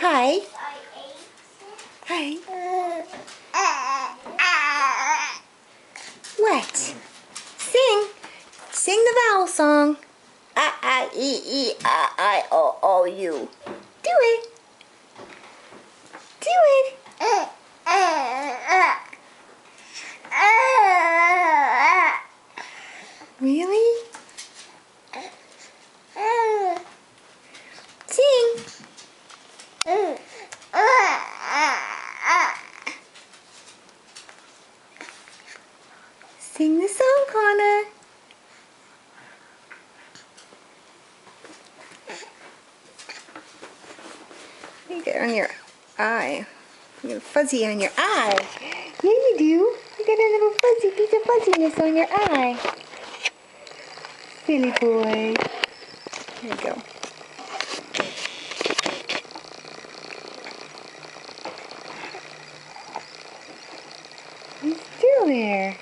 Hi. Hi. What? Sing. Sing the vowel song. I-I-E-E-I-I-O-O-U. Do it. Do it. Really? Sing. Sing the song, Connor. You get on your eye. You got a fuzzy on your eye. Yeah, you do. You got a little fuzzy piece of fuzziness on your eye. Silly boy. There you go. He's still there.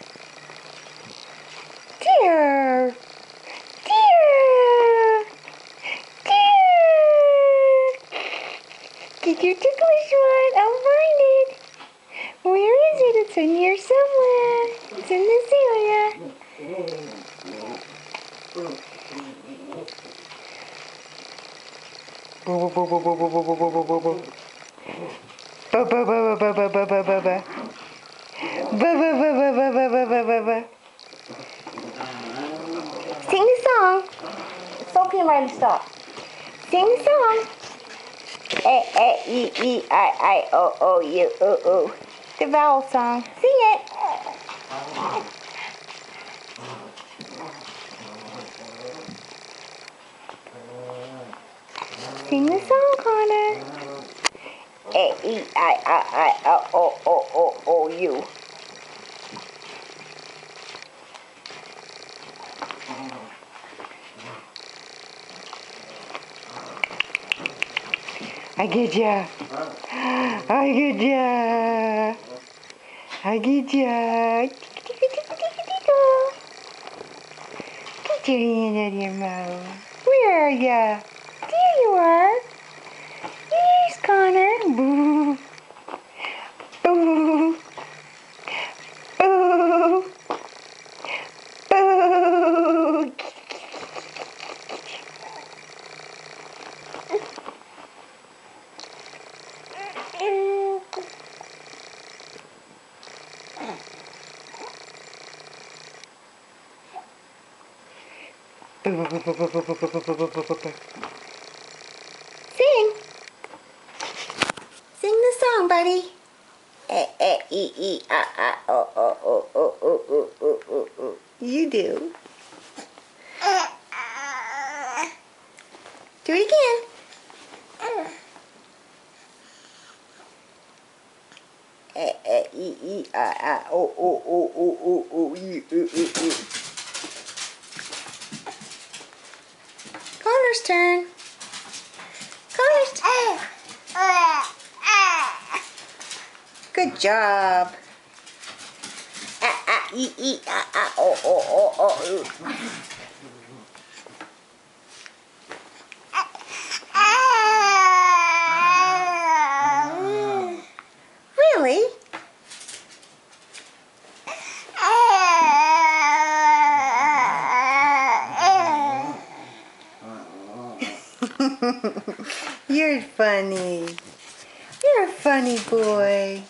Dear. Dear. Dear. Get your ticklish one. I'll find it. Where is it? It's in here somewhere. It's in this area. Boo boo boo boo boo boo boo boo boo boo boo. Ba ba ba ba ba ba ba ba ba. Ba ba ba ba ba ba ba ba ba ba. Sing the song. Sophie and Riley, stop. Sing the song. A-E-E-I-I-O-O-U-O-O. The vowel song. Sing it. Sing the song, Connor. A-E-I-I-I-O-O-O-O-U. I get ya. I get ya. I get ya. Get your hand out of your mouth. Where are ya? There you are. Here's Connor. Boo. Boo. Boo. Boo. Sing. Sing the song, buddy. E-E-E-I-I-O-O-O-O-O-O-O. You do. Do it again. E-E-E-I-I-O-O-O-O-O-O-U. Connor's turn. Connor's turn. Good job. E-E-I-I-O-O-O-O-U. Really? You're funny. You're a funny boy.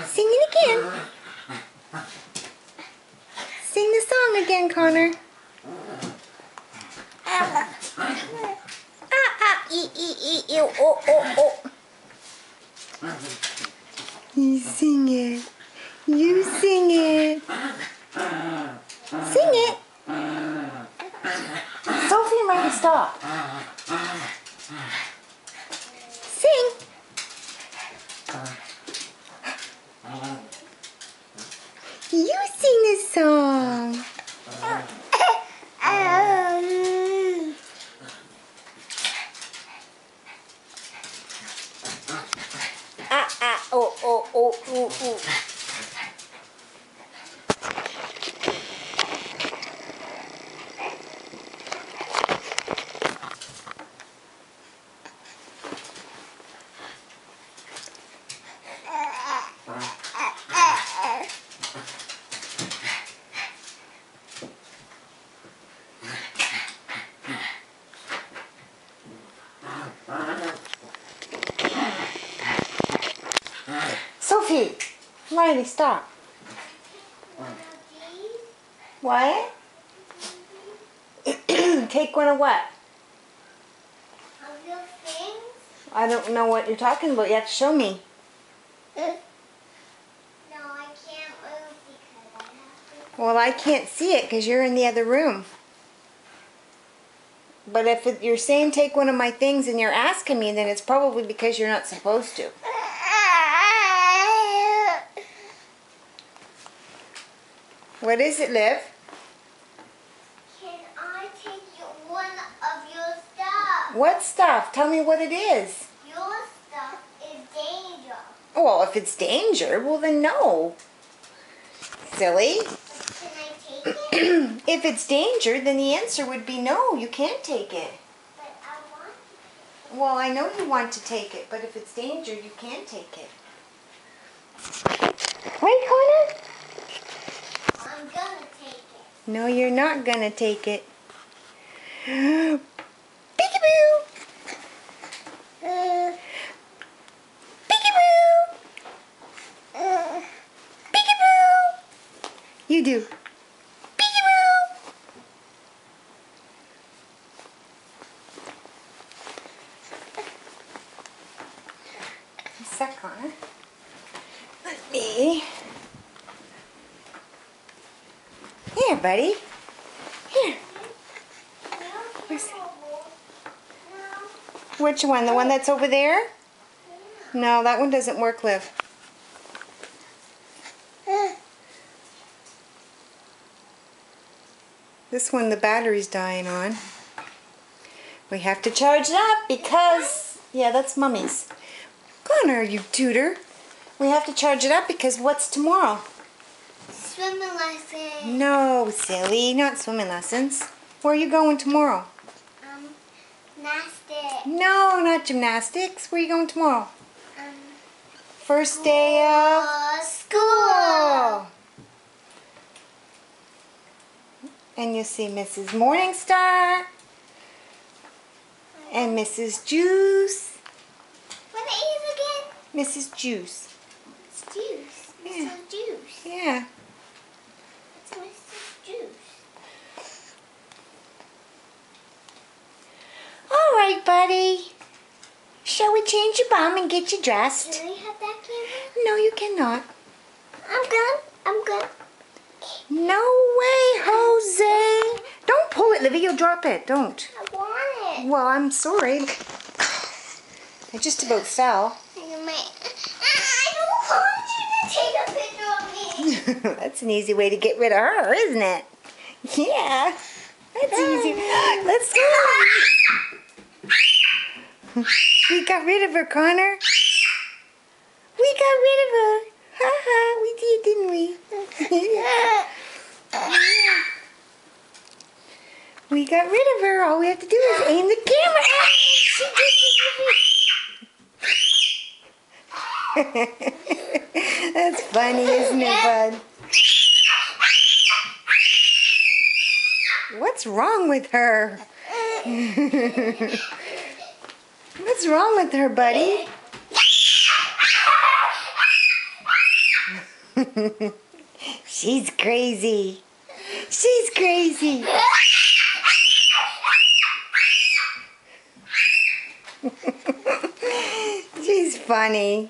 Sing it again. Sing the song again, Connor. E-E-E-O-O-O. You sing it. You sing it. Sing it. Sophie and Riley, stop. Sing. You sing this song. Oh. Sophie, Riley, stop. What? Take one of what? Of your things? I don't know what you're talking about. You have to show me. No, I can't move because I have to. Well, I can't see it because you're in the other room. But if you're saying take one of my things and you're asking me, then it's probably because you're not supposed to. What is it, Liv? Can I take one of your stuff? What stuff? Tell me what it is. Your stuff is danger. Well, if it's danger, well then no. Silly. But can I take it? If it's danger, then the answer would be no, you can't take it. But I want to. Well, I know you want to take it, but if it's danger, you can't take it. Right, Connor? I'm gonna take it. No, you're not gonna take it. Peekaboo! Peekaboo! Peekaboo! You do. Peekaboo! A sec, Connor. Let me. Here, buddy. Here. Where's- Which one? The one that's over there? No, that one doesn't work, Liv. This one the battery's dying on. We have to charge it up because... Yeah, that's Mummy's. Connor, you tutor. We have to charge it up because what's tomorrow? Swimming lesson. No, silly. Not swimming lessons. Where are you going tomorrow? Gymnastics. No, not gymnastics. Where are you going tomorrow? Um, First day of school. And you'll see Mrs. Morningstar and Mrs. Juice. What is it again? Mrs. Juice. It's juice. Yeah. Mrs. Juice. Yeah. It's Mrs. Juice. All right, buddy. Shall we change your bum and get you dressed? Can we have that camera? No, you cannot. I'm good. No way, Jose. Don't pull it, Livy. You'll drop it. Don't. I want it. Well, I'm sorry. I just about fell. I don't want you to take a picture of me. That's an easy way to get rid of her, isn't it? Yeah. That's easy. Let's go. We got rid of her, Connor. We got rid of her. Ha ha, we did, didn't we? We got rid of her. All we have to do is aim the camera at her. She did. That's funny, isn't it, bud? What's wrong with her? What's wrong with her, buddy? She's crazy. She's crazy. She's funny.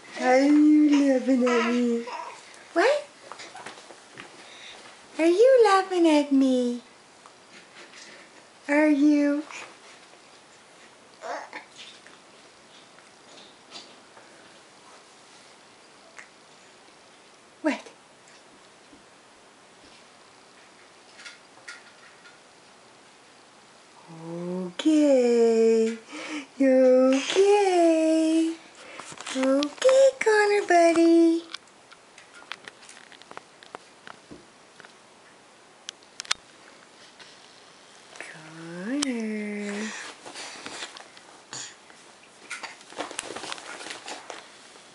Are you laughing at me? What? Are you laughing at me? Are you? What? Okay. Okay. Okay, Connor, buddy. Connor.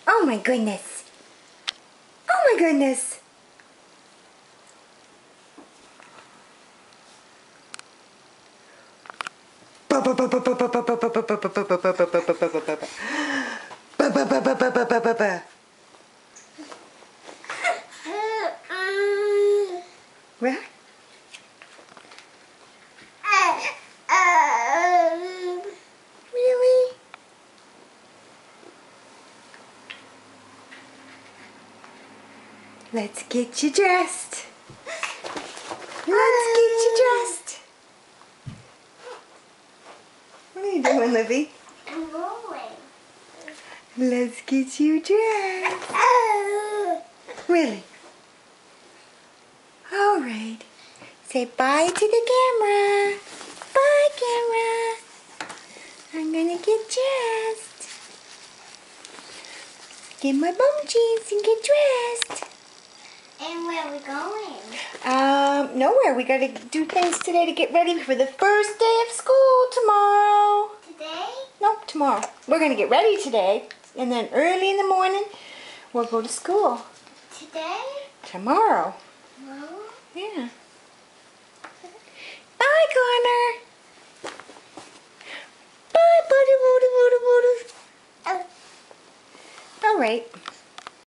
Oh my goodness. Oh my goodness. What? Really? Let's get you dressed. Let's get you dressed. What are you doing, Livy? I'm rolling. Let's get you dressed. Really? All right. Say bye to the camera. Bye, camera. I'm gonna get dressed. Get my bum jeans and get dressed. And where are we going? Nowhere. We gotta do things today to get ready for the first day of school tomorrow. Today? Nope, tomorrow. We're gonna get ready today, and then early in the morning, we'll go to school. Today? Tomorrow. No. Yeah. Bye, Connor. Bye, buddy, buddy, buddy, buddy. All right.